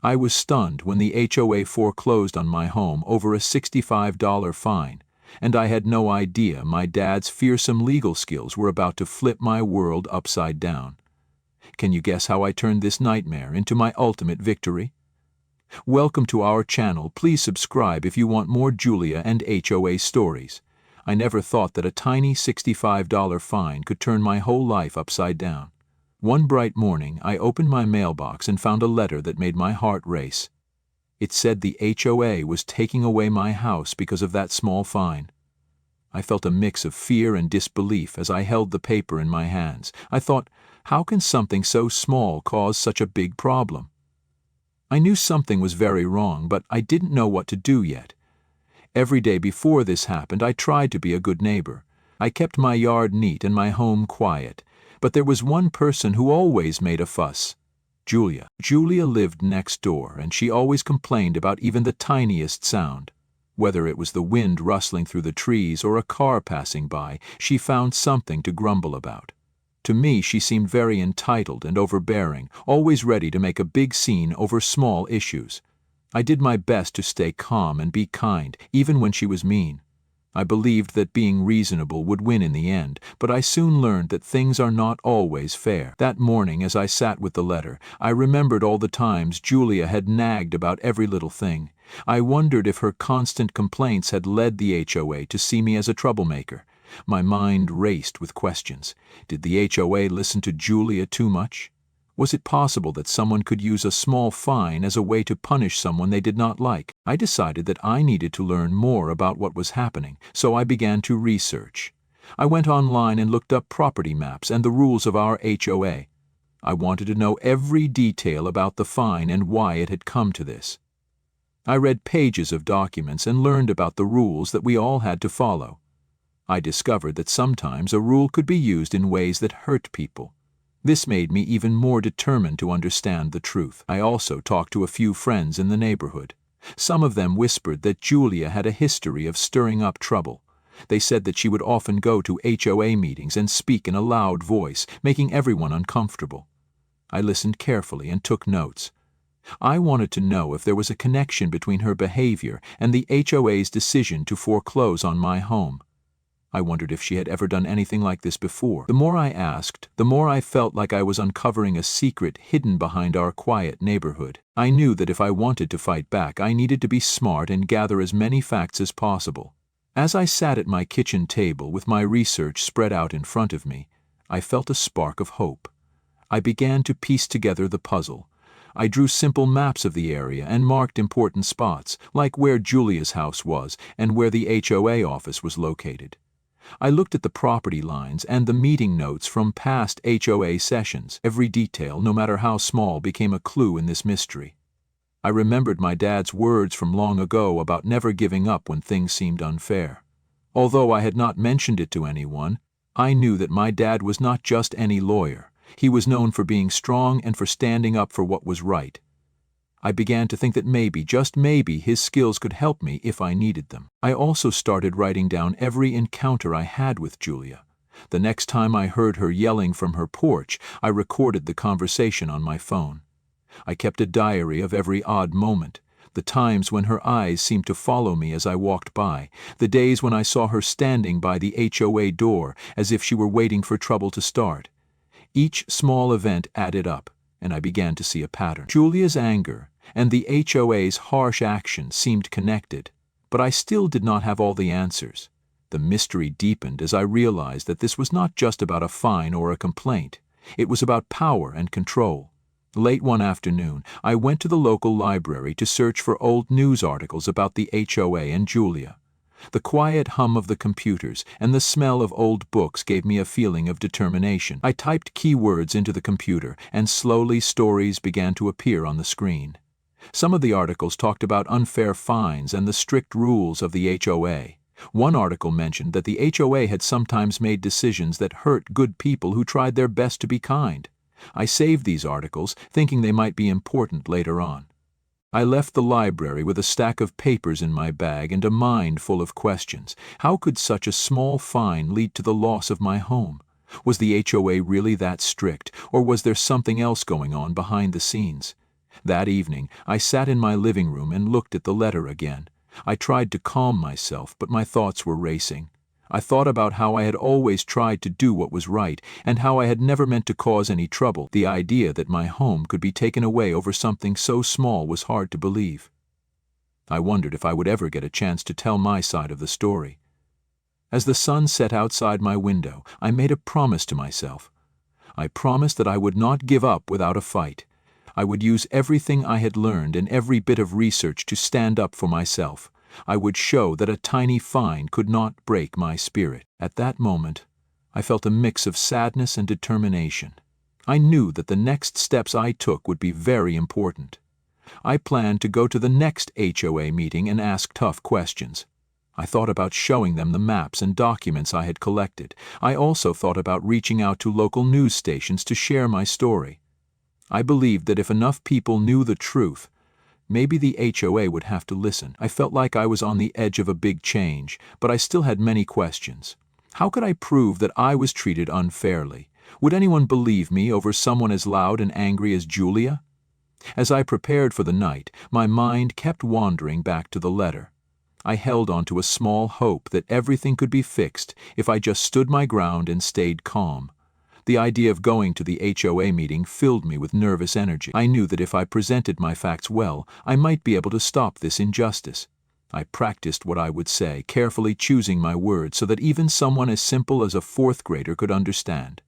I was stunned when the HOA foreclosed on my home over a $65 fine, and I had no idea my dad's fearsome legal skills were about to flip my world upside down. Can you guess how I turned this nightmare into my ultimate victory? Welcome to our channel. Please subscribe if you want more Julia and HOA stories. I never thought that a tiny $65 fine could turn my whole life upside down. One bright morning, I opened my mailbox and found a letter that made my heart race. It said the HOA was taking away my house because of that small fine. I felt a mix of fear and disbelief as I held the paper in my hands. I thought, how can something so small cause such a big problem? I knew something was very wrong, but I didn't know what to do yet. Every day before this happened, I tried to be a good neighbor. I kept my yard neat and my home quiet, but there was one person who always made a fuss. Julia. Julia lived next door, and she always complained about even the tiniest sound. Whether it was the wind rustling through the trees or a car passing by, she found something to grumble about. To me, she seemed very entitled and overbearing, always ready to make a big scene over small issues. I did my best to stay calm and be kind, even when she was mean. I believed that being reasonable would win in the end, but I soon learned that things are not always fair. That morning, as I sat with the letter, I remembered all the times Julia had nagged about every little thing. I wondered if her constant complaints had led the HOA to see me as a troublemaker. My mind raced with questions. Did the HOA listen to Julia too much? Was it possible that someone could use a small fine as a way to punish someone they did not like? I decided that I needed to learn more about what was happening, so I began to research. I went online and looked up property maps and the rules of our HOA. I wanted to know every detail about the fine and why it had come to this. I read pages of documents and learned about the rules that we all had to follow. I discovered that sometimes a rule could be used in ways that hurt people. This made me even more determined to understand the truth. I also talked to a few friends in the neighborhood. Some of them whispered that Julia had a history of stirring up trouble. They said that she would often go to HOA meetings and speak in a loud voice, making everyone uncomfortable. I listened carefully and took notes. I wanted to know if there was a connection between her behavior and the HOA's decision to foreclose on my home. I wondered if she had ever done anything like this before. The more I asked, the more I felt like I was uncovering a secret hidden behind our quiet neighborhood. I knew that if I wanted to fight back, I needed to be smart and gather as many facts as possible. As I sat at my kitchen table with my research spread out in front of me, I felt a spark of hope. I began to piece together the puzzle. I drew simple maps of the area and marked important spots, like where Julia's house was and where the HOA office was located. I looked at the property lines and the meeting notes from past HOA sessions. Every detail, no matter how small, became a clue in this mystery. I remembered my dad's words from long ago about never giving up when things seemed unfair. Although I had not mentioned it to anyone, I knew that my dad was not just any lawyer. He was known for being strong and for standing up for what was right. I began to think that maybe, just maybe, his skills could help me if I needed them. I also started writing down every encounter I had with Julia. The next time I heard her yelling from her porch, I recorded the conversation on my phone. I kept a diary of every odd moment, the times when her eyes seemed to follow me as I walked by, the days when I saw her standing by the HOA door as if she were waiting for trouble to start. Each small event added up, and I began to see a pattern. Julia's anger and the HOA's harsh action seemed connected, but I still did not have all the answers. The mystery deepened as I realized that this was not just about a fine or a complaint. It was about power and control. Late one afternoon, I went to the local library to search for old news articles about the HOA and Julia. The quiet hum of the computers and the smell of old books gave me a feeling of determination. I typed keywords into the computer, and slowly stories began to appear on the screen. Some of the articles talked about unfair fines and the strict rules of the HOA. One article mentioned that the HOA had sometimes made decisions that hurt good people who tried their best to be kind. I saved these articles, thinking they might be important later on. I left the library with a stack of papers in my bag and a mind full of questions. How could such a small fine lead to the loss of my home? Was the HOA really that strict, or was there something else going on behind the scenes? That evening, I sat in my living room and looked at the letter again. I tried to calm myself, but my thoughts were racing. I thought about how I had always tried to do what was right, and how I had never meant to cause any trouble. The idea that my home could be taken away over something so small was hard to believe. I wondered if I would ever get a chance to tell my side of the story. As the sun set outside my window, I made a promise to myself. I promised that I would not give up without a fight. I would use everything I had learned and every bit of research to stand up for myself. I would show that a tiny fine could not break my spirit. At that moment, I felt a mix of sadness and determination. I knew that the next steps I took would be very important. I planned to go to the next HOA meeting and ask tough questions. I thought about showing them the maps and documents I had collected. I also thought about reaching out to local news stations to share my story. I believed that if enough people knew the truth, maybe the HOA would have to listen. I felt like I was on the edge of a big change, but I still had many questions. How could I prove that I was treated unfairly? Would anyone believe me over someone as loud and angry as Julia? As I prepared for the night, my mind kept wandering back to the letter. I held on to a small hope that everything could be fixed if I just stood my ground and stayed calm. The idea of going to the HOA meeting filled me with nervous energy. I knew that if I presented my facts well, I might be able to stop this injustice. I practiced what I would say, carefully choosing my words so that even someone as simple as a fourth grader could understand.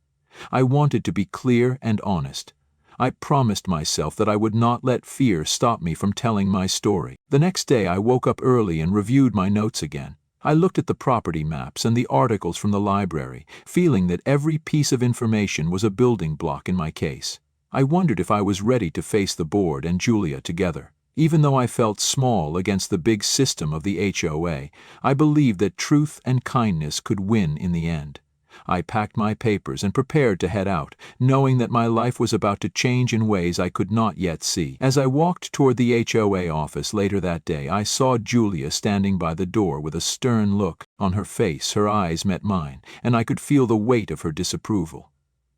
I wanted to be clear and honest. I promised myself that I would not let fear stop me from telling my story. The next day I woke up early and reviewed my notes again. I looked at the property maps and the articles from the library, feeling that every piece of information was a building block in my case. I wondered if I was ready to face the board and Julia together. Even though I felt small against the big system of the HOA, I believed that truth and kindness could win in the end. I packed my papers and prepared to head out, knowing that my life was about to change in ways I could not yet see. As I walked toward the HOA office later that day, I saw Julia standing by the door with a stern look. On her face, her eyes met mine, and I could feel the weight of her disapproval.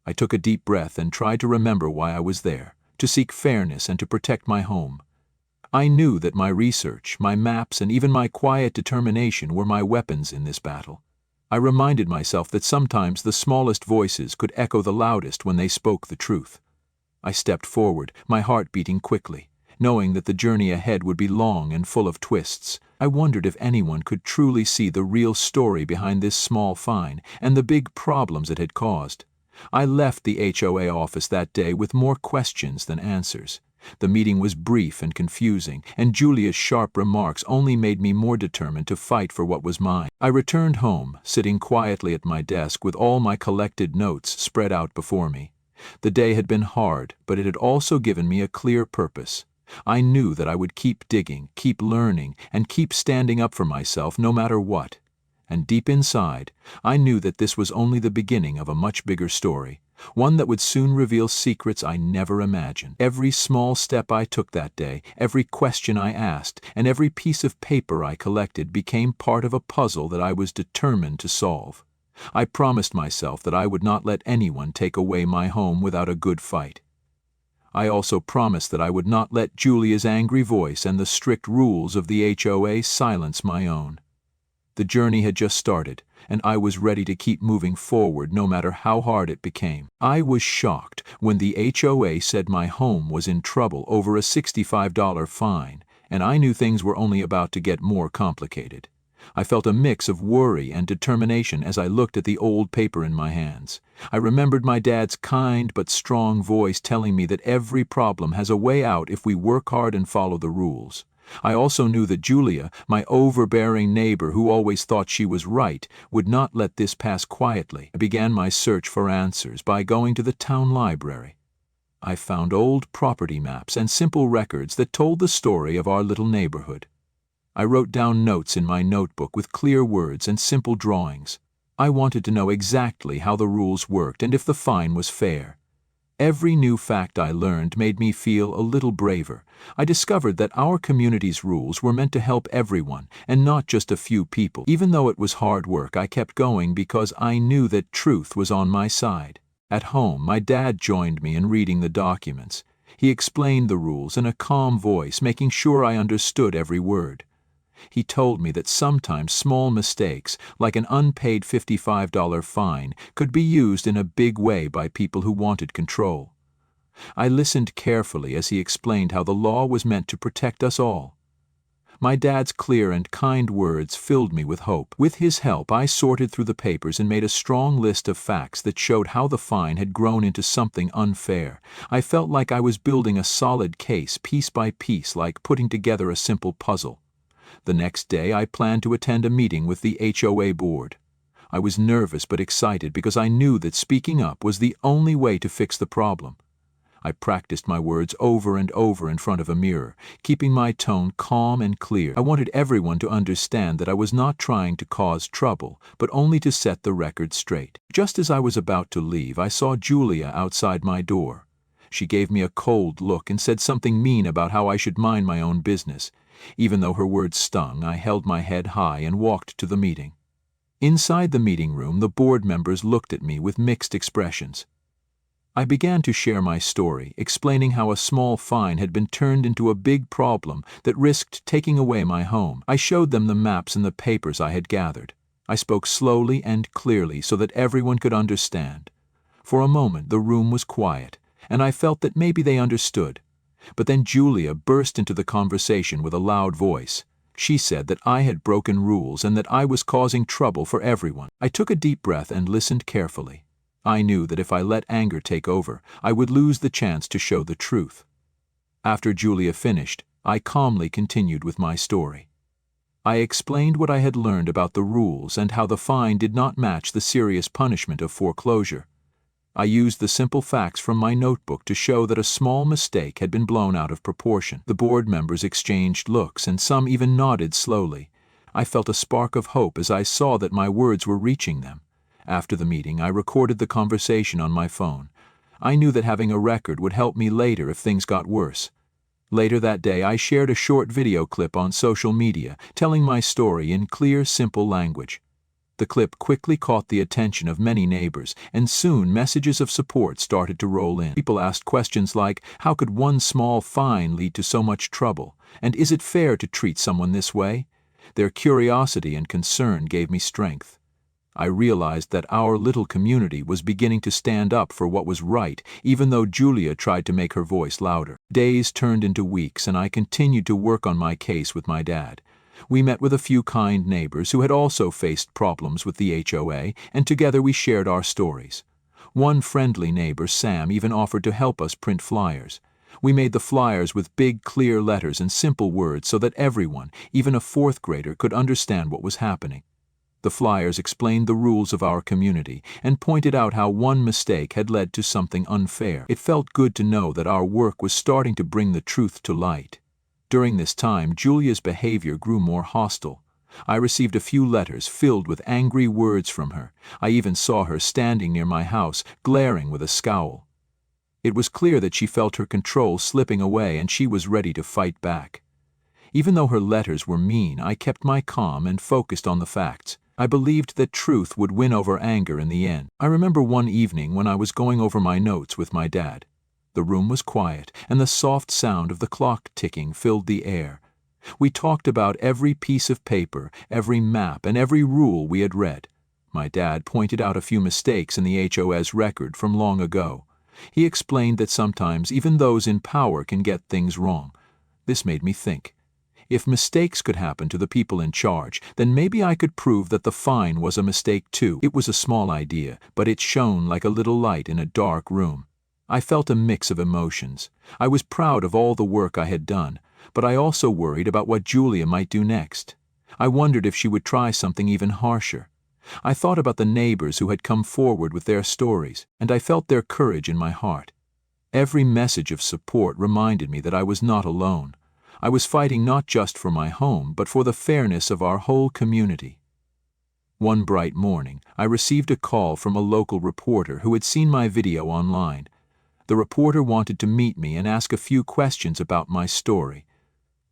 I took a deep breath and tried to remember why I was there, to seek fairness and to protect my home. I knew that my research, my maps, and even my quiet determination were my weapons in this battle. I reminded myself that sometimes the smallest voices could echo the loudest when they spoke the truth. I stepped forward, my heart beating quickly, knowing that the journey ahead would be long and full of twists. I wondered if anyone could truly see the real story behind this small fine and the big problems it had caused. I left the HOA office that day with more questions than answers. The meeting was brief and confusing, and Julia's sharp remarks only made me more determined to fight for what was mine. I returned home, sitting quietly at my desk with all my collected notes spread out before me. The day had been hard, but it had also given me a clear purpose. I knew that I would keep digging, keep learning, and keep standing up for myself no matter what. And deep inside, I knew that this was only the beginning of a much bigger story, one that would soon reveal secrets I never imagined. Every small step I took that day, every question I asked, and every piece of paper I collected became part of a puzzle that I was determined to solve. I promised myself that I would not let anyone take away my home without a good fight. I also promised that I would not let Julia's angry voice and the strict rules of the HOA silence my own. The journey had just started, and I was ready to keep moving forward no matter how hard it became. I was shocked when the HOA said my home was in trouble over a $65 fine, and I knew things were only about to get more complicated. I felt a mix of worry and determination as I looked at the old paper in my hands. I remembered my dad's kind but strong voice telling me that every problem has a way out if we work hard and follow the rules. I also knew that Julia, my overbearing neighbor who always thought she was right, would not let this pass quietly. I began my search for answers by going to the town library. I found old property maps and simple records that told the story of our little neighborhood. I wrote down notes in my notebook with clear words and simple drawings. I wanted to know exactly how the rules worked and if the fine was fair. Every new fact I learned made me feel a little braver. I discovered that our community's rules were meant to help everyone, and not just a few people. Even though it was hard work, I kept going because I knew that truth was on my side. At home, my dad joined me in reading the documents. He explained the rules in a calm voice, making sure I understood every word. He told me that sometimes small mistakes, like an unpaid $55 fine, could be used in a big way by people who wanted control. I listened carefully as he explained how the law was meant to protect us all. My dad's clear and kind words filled me with hope. With his help, I sorted through the papers and made a strong list of facts that showed how the fine had grown into something unfair. I felt like I was building a solid case piece by piece, like putting together a simple puzzle. The next day, I planned to attend a meeting with the HOA board. I was nervous but excited because I knew that speaking up was the only way to fix the problem. I practiced my words over and over in front of a mirror, keeping my tone calm and clear. I wanted everyone to understand that I was not trying to cause trouble, but only to set the record straight. Just as I was about to leave, I saw Julia outside my door. She gave me a cold look and said something mean about how I should mind my own business. Even though her words stung, I held my head high and walked to the meeting. Inside the meeting room, the board members looked at me with mixed expressions. I began to share my story, explaining how a small fine had been turned into a big problem that risked taking away my home. I showed them the maps and the papers I had gathered. I spoke slowly and clearly so that everyone could understand. For a moment, the room was quiet, and I felt that maybe they understood. But then Julia burst into the conversation with a loud voice. She said that I had broken rules and that I was causing trouble for everyone. I took a deep breath and listened carefully. I knew that if I let anger take over, I would lose the chance to show the truth. After Julia finished, I calmly continued with my story. I explained what I had learned about the rules and how the fine did not match the serious punishment of foreclosure. I used the simple facts from my notebook to show that a small mistake had been blown out of proportion. The board members exchanged looks, and some even nodded slowly. I felt a spark of hope as I saw that my words were reaching them. After the meeting, I recorded the conversation on my phone. I knew that having a record would help me later if things got worse. Later that day, I shared a short video clip on social media, telling my story in clear, simple language. The clip quickly caught the attention of many neighbors, and soon messages of support started to roll in. People asked questions like, how could one small fine lead to so much trouble? And is it fair to treat someone this way? Their curiosity and concern gave me strength. I realized that our little community was beginning to stand up for what was right, even though Julia tried to make her voice louder. Days turned into weeks, and I continued to work on my case with my dad. We met with a few kind neighbors who had also faced problems with the HOA, and together we shared our stories. One friendly neighbor, Sam, even offered to help us print flyers. We made the flyers with big, clear letters and simple words so that everyone, even a fourth grader, could understand what was happening. The flyers explained the rules of our community and pointed out how one mistake had led to something unfair. It felt good to know that our work was starting to bring the truth to light. During this time, Julia's behavior grew more hostile. I received a few letters filled with angry words from her. I even saw her standing near my house, glaring with a scowl. It was clear that she felt her control slipping away and she was ready to fight back. Even though her letters were mean, I kept my calm and focused on the facts. I believed that truth would win over anger in the end. I remember one evening when I was going over my notes with my dad. The room was quiet, and the soft sound of the clock ticking filled the air. We talked about every piece of paper, every map, and every rule we had read. My dad pointed out a few mistakes in the HOA's record from long ago. He explained that sometimes even those in power can get things wrong. This made me think. If mistakes could happen to the people in charge, then maybe I could prove that the fine was a mistake too. It was a small idea, but it shone like a little light in a dark room. I felt a mix of emotions. I was proud of all the work I had done, but I also worried about what Julia might do next. I wondered if she would try something even harsher. I thought about the neighbors who had come forward with their stories, and I felt their courage in my heart. Every message of support reminded me that I was not alone. I was fighting not just for my home, but for the fairness of our whole community. One bright morning, I received a call from a local reporter who had seen my video online. The reporter wanted to meet me and ask a few questions about my story.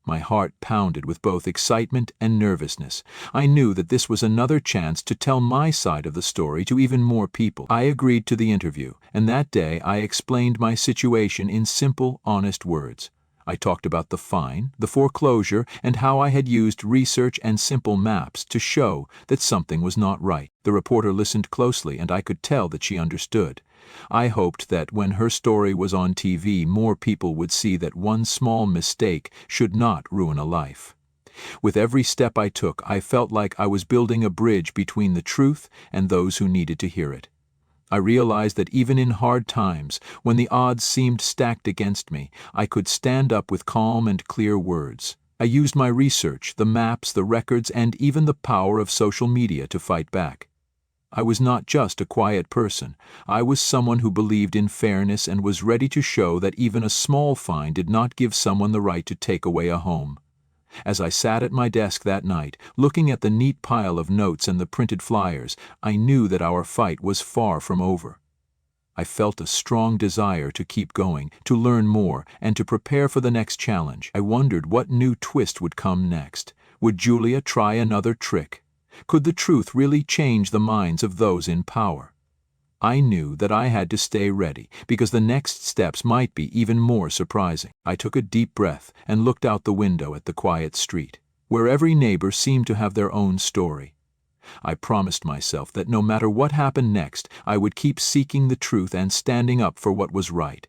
My heart pounded with both excitement and nervousness. I knew that this was another chance to tell my side of the story to even more people. I agreed to the interview, and that day I explained my situation in simple, honest words. I talked about the fine, the foreclosure, and how I had used research and simple maps to show that something was not right. The reporter listened closely, and I could tell that she understood. I hoped that when her story was on TV, more people would see that one small mistake should not ruin a life. With every step I took, I felt like I was building a bridge between the truth and those who needed to hear it. I realized that even in hard times, when the odds seemed stacked against me, I could stand up with calm and clear words. I used my research, the maps, the records, and even the power of social media to fight back. I was not just a quiet person. I was someone who believed in fairness and was ready to show that even a small fine did not give someone the right to take away a home. As I sat at my desk that night, looking at the neat pile of notes and the printed flyers, I knew that our fight was far from over. I felt a strong desire to keep going, to learn more, and to prepare for the next challenge. I wondered what new twist would come next. Would Julia try another trick? Could the truth really change the minds of those in power? I knew that I had to stay ready, because the next steps might be even more surprising. I took a deep breath and looked out the window at the quiet street, where every neighbor seemed to have their own story. I promised myself that no matter what happened next, I would keep seeking the truth and standing up for what was right.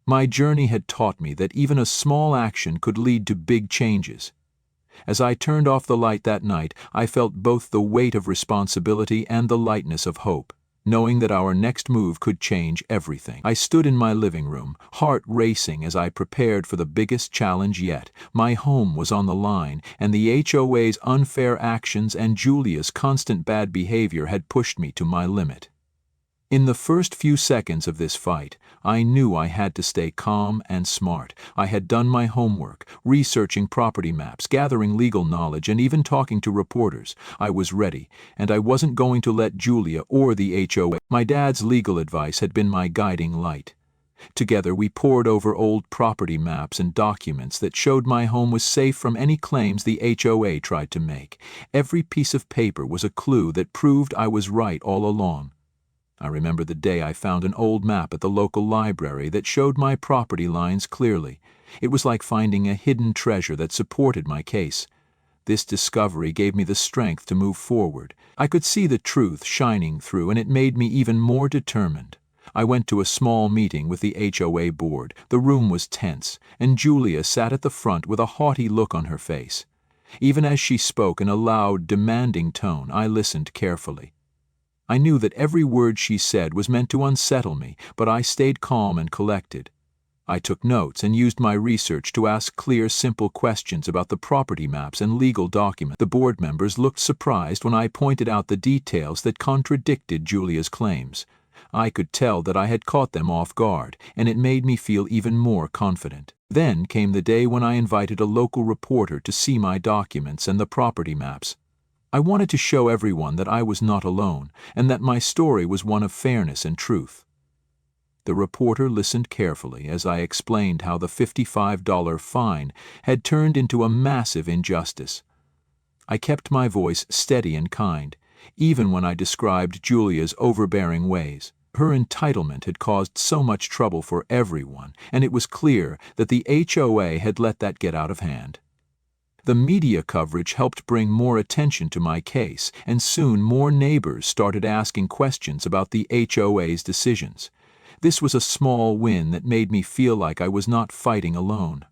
My journey had taught me that even a small action could lead to big changes. As I turned off the light that night, I felt both the weight of responsibility and the lightness of hope, knowing that our next move could change everything. I stood in my living room, heart racing as I prepared for the biggest challenge yet. My home was on the line, and the HOA's unfair actions and Julia's constant bad behavior had pushed me to my limit. In the first few seconds of this fight, I knew I had to stay calm and smart. I had done my homework, researching property maps, gathering legal knowledge, and even talking to reporters. I was ready, and I wasn't going to let Julia or the HOA. My dad's legal advice had been my guiding light. Together we pored over old property maps and documents that showed my home was safe from any claims the HOA tried to make. Every piece of paper was a clue that proved I was right all along. I remember the day I found an old map at the local library that showed my property lines clearly. It was like finding a hidden treasure that supported my case. This discovery gave me the strength to move forward. I could see the truth shining through, and it made me even more determined. I went to a small meeting with the HOA board. The room was tense, and Julia sat at the front with a haughty look on her face. Even as she spoke in a loud, demanding tone, I listened carefully. I knew that every word she said was meant to unsettle me, but I stayed calm and collected. I took notes and used my research to ask clear, simple questions about the property maps and legal documents. The board members looked surprised when I pointed out the details that contradicted Julia's claims. I could tell that I had caught them off guard, and it made me feel even more confident. Then came the day when I invited a local reporter to see my documents and the property maps. I wanted to show everyone that I was not alone, and that my story was one of fairness and truth. The reporter listened carefully as I explained how the $55 fine had turned into a massive injustice. I kept my voice steady and kind, even when I described Julia's overbearing ways. Her entitlement had caused so much trouble for everyone, and it was clear that the HOA had let that get out of hand. The media coverage helped bring more attention to my case, and soon more neighbors started asking questions about the HOA's decisions. This was a small win that made me feel like I was not fighting alone.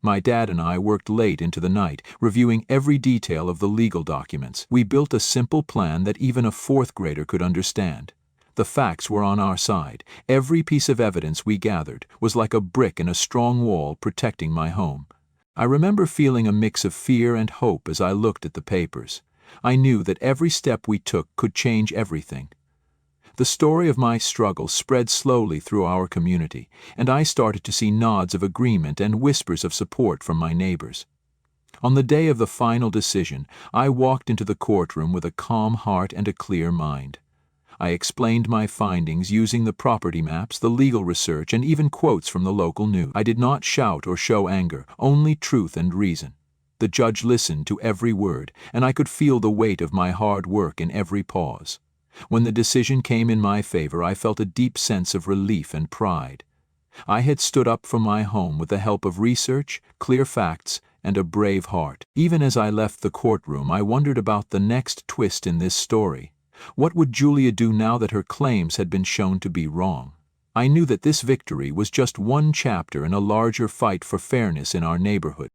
My dad and I worked late into the night, reviewing every detail of the legal documents. We built a simple plan that even a fourth grader could understand. The facts were on our side. Every piece of evidence we gathered was like a brick in a strong wall protecting my home. I remember feeling a mix of fear and hope as I looked at the papers. I knew that every step we took could change everything. The story of my struggle spread slowly through our community, and I started to see nods of agreement and whispers of support from my neighbors. On the day of the final decision, I walked into the courtroom with a calm heart and a clear mind. I explained my findings using the property maps, the legal research, and even quotes from the local news. I did not shout or show anger, only truth and reason. The judge listened to every word, and I could feel the weight of my hard work in every pause. When the decision came in my favor, I felt a deep sense of relief and pride. I had stood up for my home with the help of research, clear facts, and a brave heart. Even as I left the courtroom, I wondered about the next twist in this story. What would Julia do now that her claims had been shown to be wrong? I knew that this victory was just one chapter in a larger fight for fairness in our neighborhood.